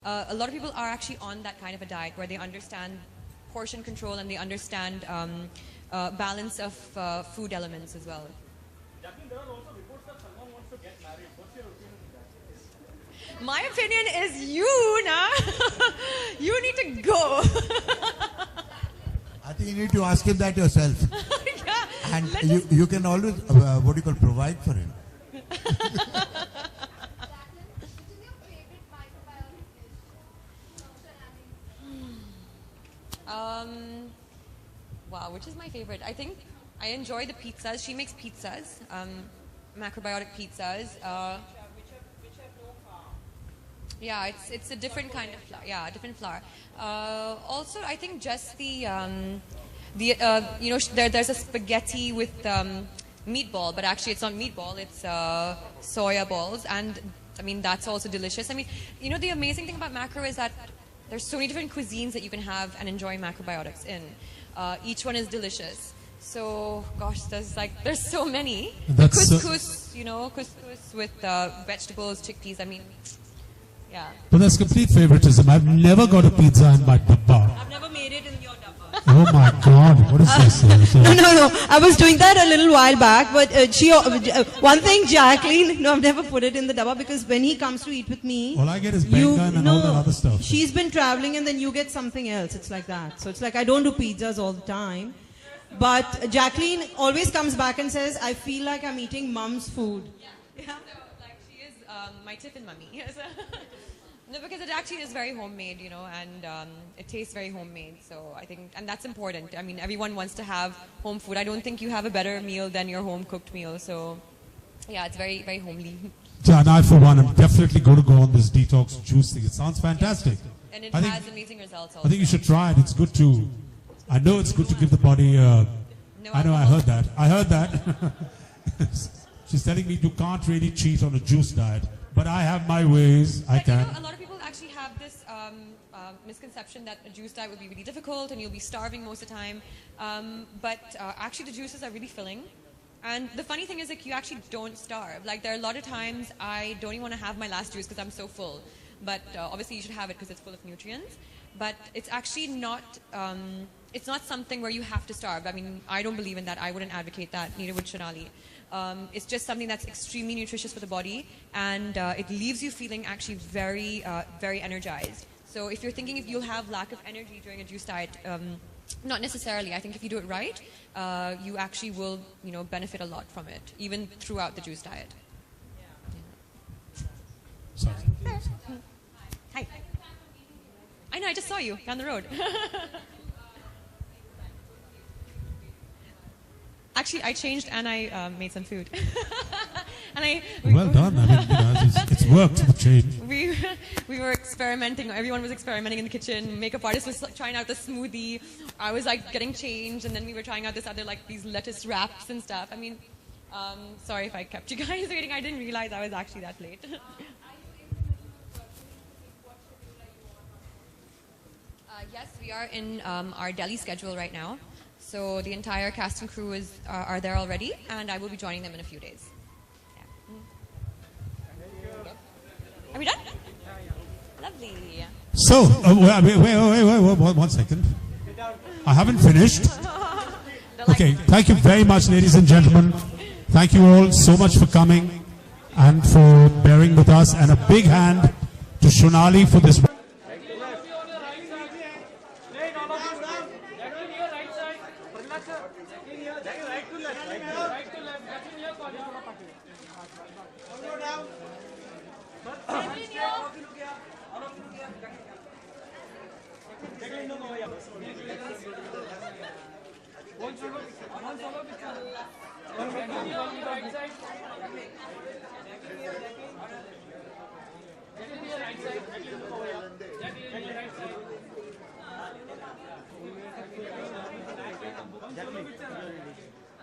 a lot of people are actually on that kind of a diet where they understand portion control and they understand balance of food elements as well. Jacqueline, there are also reports that Salman wants to get married. What's your opinion on that? My opinion is you, na? You need to go. I think you need to ask him that yourself. Yeah, And let's you can always, what do you call, provide for him. Wow, which is my favorite? I think I enjoy the pizzas. She makes pizzas, macrobiotic pizzas. Yeah, it's a different kind of flour. Yeah, different flour. Also, I think just the you know, there's a spaghetti with meatball, but actually it's not meatball. It's soya balls, and I mean that's also delicious. I mean, you know, the amazing thing about macro is that there's so many different cuisines that you can have and enjoy macrobiotics in. Each one is delicious. So, gosh, there's so many. Couscous, you know, couscous with vegetables, chickpeas. I mean, yeah. But that's complete favoritism. I've never got a pizza in my dabba. I've never made it in your dabba. Oh my God, what is this? No. I was doing that a little while back, but one thing, Jacqueline, no, I've never put it in the dabba because when he comes to eat with me, All I get is bacon and all that other stuff. she's been traveling and then you get something else. It's like that. So it's like I don't do pizzas all the time. But Jacqueline always comes back and says, I feel like I'm eating mom's food. Yeah. So, like, she is my tiffin mummy. Yes. No, because it actually is very homemade, you know, and it tastes very homemade. So I think, and that's important. I mean, everyone wants to have home food. I don't think you have a better meal than your home cooked meal. So, yeah, it's very, very homely. Yeah, and I, for one, am definitely going to go on this detox juice thing. It sounds fantastic. And it I think- has amazing results also. I think you should try it. It's good to, I know it's good to give the body, I heard that. She's telling me you can't really cheat on a juice diet. But I have my ways, I But, you can. know, a lot of people actually have this misconception that a juice diet would be really difficult and you'll be starving most of the time. But actually the juices are really filling. And the funny thing is, like, you actually don't starve. Like, there are a lot of times I don't even want to have my last juice because I'm so full. But obviously you should have it because it's full of nutrients. But it's actually not, it's not something where you have to starve. I mean, I don't believe in that. I wouldn't advocate that, neither would Shonali. It's just something that's extremely nutritious for the body, and it leaves you feeling actually very, very energized. So if you're thinking if you'll have lack of energy during a juice diet, not necessarily. I think if you do it right, you actually will, you know, benefit a lot from it, even throughout the juice diet. Sorry. Hi. I know, I just saw you down the road. Actually, I changed and I made some food. And Well done. I mean, you know, it's worked to change. we were experimenting. Everyone was experimenting in the kitchen. Makeup artist was trying out the smoothie. I was like getting changed, and then we were trying out this other, like, these lettuce wraps and stuff. I mean, sorry if I kept you guys waiting. I didn't realize I was actually that late. Yes, we are in our Delhi schedule right now. So the entire cast and crew are there already, and I will be joining them in a few days. Yeah. Are we done? Lovely. So, wait, 1 second. I haven't finished. Okay, thank you very much, ladies and gentlemen. Thank you all so much for coming and for bearing with us. And a big hand to Shonali for this.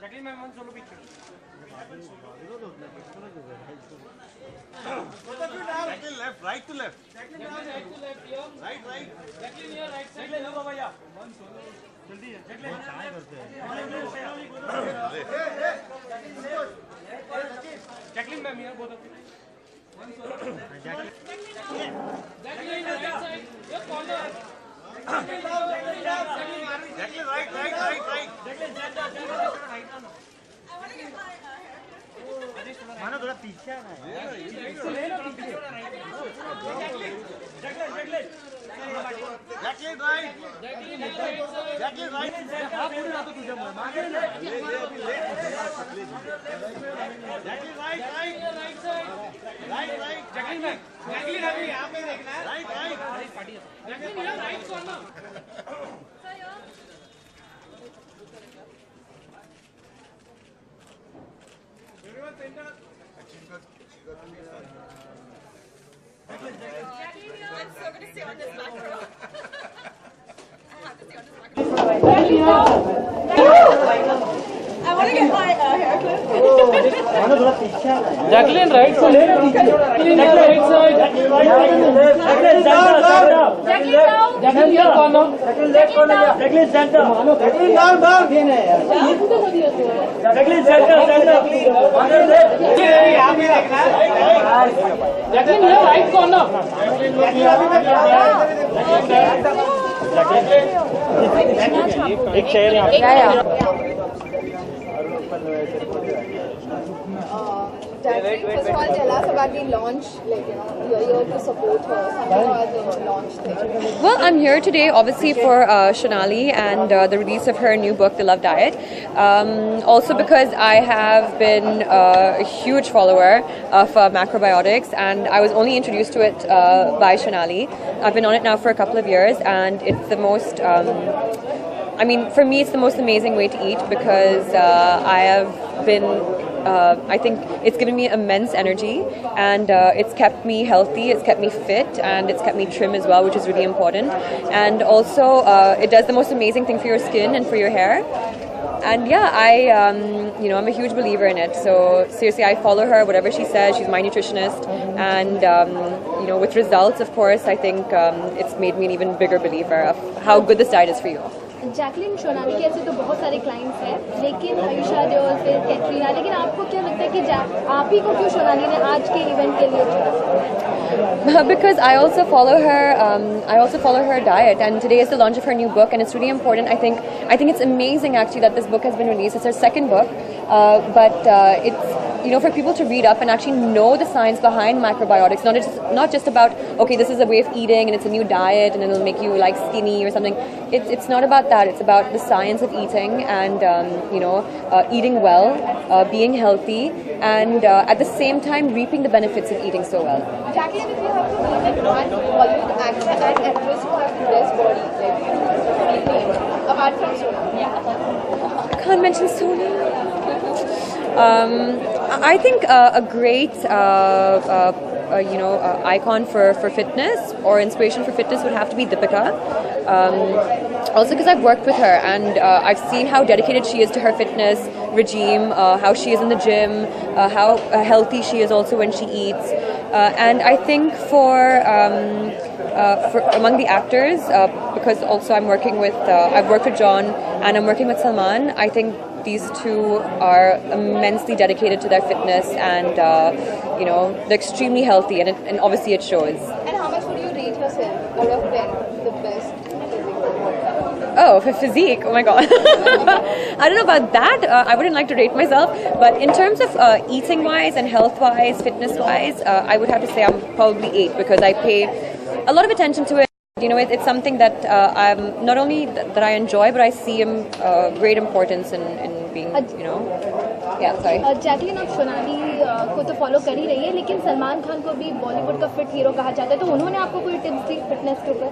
Jacqueline, ma'am, one solo picture. Jacqueline, left, right to left. Jacqueline, right to left here. Right. Jacqueline, here, right side. Jacqueline, लो भैया. जल्दी है. Jacqueline, Jacqueline, ma'am, here both of you. One solo. Jacqueline, right. Jacqueline right. Jacqueline right. Jacqueline right. Jacqueline अभी यहाँ पे देखना है. Right. Jacqueline यहाँ right corner. Everyone center. Jacqueline, I'm so going to stay on this macro. I have to stay on this macro. I want to get my haircut. Jacqueline right side. Jacqueline right side. Jacqueline down. Jacqueline here corner. Jacqueline center. Jacqueline down. Jacqueline center. यहाँ पे देखना है. Jacqueline here right corner. एक share यहाँ पे. Jacqueline, first of all, tell us about the launch, like, you're here to support her, something about the launch thing. Well, I'm here today obviously for Shonali and the release of her new book, The Love Diet. Also because I have been a huge follower of macrobiotics, and I was only introduced to it by Shonali. I've been on it now for a couple of years, and it's the most, for me it's the most amazing way to eat, because I have been I think it's given me immense energy, and it's kept me healthy, it's kept me fit, and it's kept me trim as well, which is really important. And also it does the most amazing thing for your skin and for your hair. And yeah, I'm a huge believer in it. So seriously, I follow her, whatever she says. She's my nutritionist, and with results, of course, I think it's made me an even bigger believer of how good this diet is for you. Jacqueline Shonali के ऐसे तो बहुत सारे clients हैं, लेकिन आयुषा देओल से कैटरीना, लेकिन आपको क्या लगता है कि आप ही को क्यों शोनाली ने आज के इवेंट के लिए चुना? Because I also follow her diet, and today is the launch of her new book, and it's really important. I think it's amazing actually that this book has been released. It's her second book, but it's for people to read up and actually know the science behind macrobiotics, not just about, okay, this is a way of eating and it's a new diet and it'll make you like skinny or something. It's not about that. It's about the science of eating and eating well, being healthy, and at the same time reaping the benefits of eating so well. Jacqueline, if you have to name one Bollywood actor and actress who have the best body, like apart from Sonali. I can't mention Sonali. I think a great icon for fitness or inspiration for fitness would have to be Deepika. Also because I've worked with her, and I've seen how dedicated she is to her fitness regime, how she is in the gym, how healthy she is also when she eats. And I think for among the actors, because also I've worked with John and I'm working with Salman, I think these two are immensely dedicated to their fitness, and they're extremely healthy, and obviously it shows. And how much would you rate yourself out of 10, the best? Oh, for physique, oh my god. I don't know about that. I wouldn't like to rate myself, but in terms of eating wise and health wise, fitness wise, I would have to say I'm probably 8, because I pay a lot of attention to it. It's something that I'm not only that I enjoy, but I see great importance in being, yeah, sorry. Jacqueline, आप शोनाली को तो follow कर ही रही है, लेकिन सलमान खान को भी बॉलीवुड का फिट हीरो कहा जाता है, तो उन्होंने आपको कोई टिप्स दी फिटनेस के ऊपर?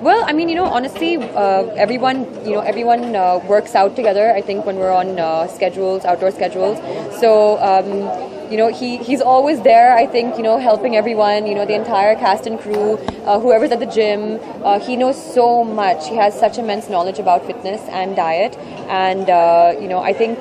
Well, honestly, everyone works out together. I think when we're on outdoor schedules. So, he's always there. I think, helping everyone. The entire cast and crew, whoever's at the gym. He knows so much. He has such immense knowledge about fitness and diet. And I think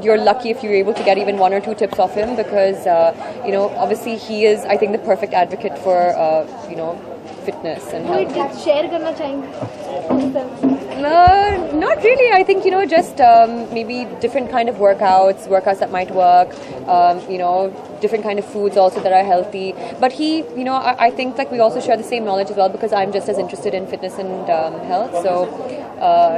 you're lucky if you're able to get even 1 or 2 tips off him, because obviously he is, I think, the perfect advocate for fitness and health. Share करना चाहेंगे? Not really. I think just maybe different kind of workouts that might work. different kind of foods also that are healthy. But he, I think like we also share the same knowledge as well, because I'm just as interested in fitness and health. So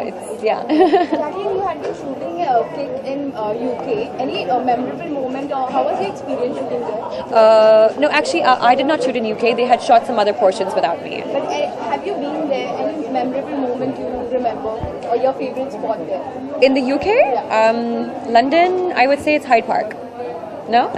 it's Jacqueline, you had been shooting Kick in UK. Any memorable moment, or how was your experience shooting there? No, actually, I did not shoot in UK. They had shot some other portions without me. But have you been there? Any memorable moment you remember, or your favorite spot there? In the UK, London, I would say it's Hyde Park. No?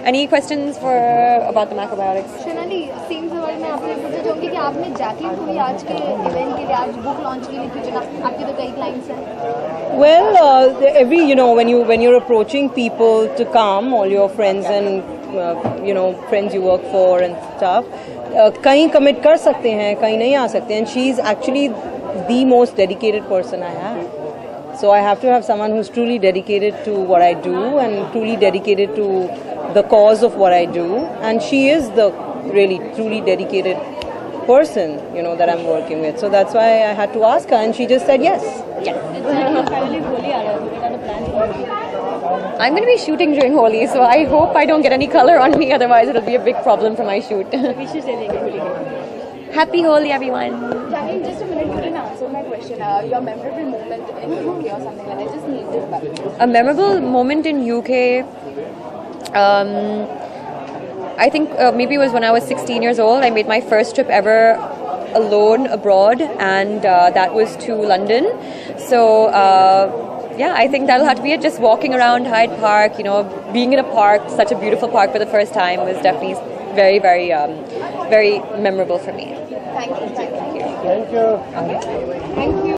Any questions about the macrobiotics? Shonali, same सवाल मैं आपसे पूछना चाहूँगी कि आपने Jacqueline को भी आज के इवेंट के लिए, आज बुक लॉन्च के लिए भेजना, आपके तो कई क्लाइंट्स हैं. Well, when you're approaching people to come, all your friends and friends you work for and stuff, कहीं commit कर सकते हैं, कहीं नहीं आ सकते हैं. And she's actually the most dedicated person I have. So I have to have someone who's truly dedicated to what I do and truly dedicated to the cause of what I do. And she is the really truly dedicated person, that I'm working with. So that's why I had to ask her, and she just said yes. I'm going to be shooting during Holi, so I hope I don't get any color on me, otherwise it'll be a big problem for my shoot. Happy Holi, everyone. Jacqueline, just a minute, you didn't answer my question. Your memorable moment in UK or something like that. I just need this back. A memorable moment in UK, I think maybe it was when I was 16 years old. I made my first trip ever alone abroad, and that was to London. So I think that'll have to be it. Just walking around Hyde Park, being in a park, such a beautiful park for the first time, was definitely very, very, very memorable for me. Thank you. Thank you. Thank you. Okay. Thank you.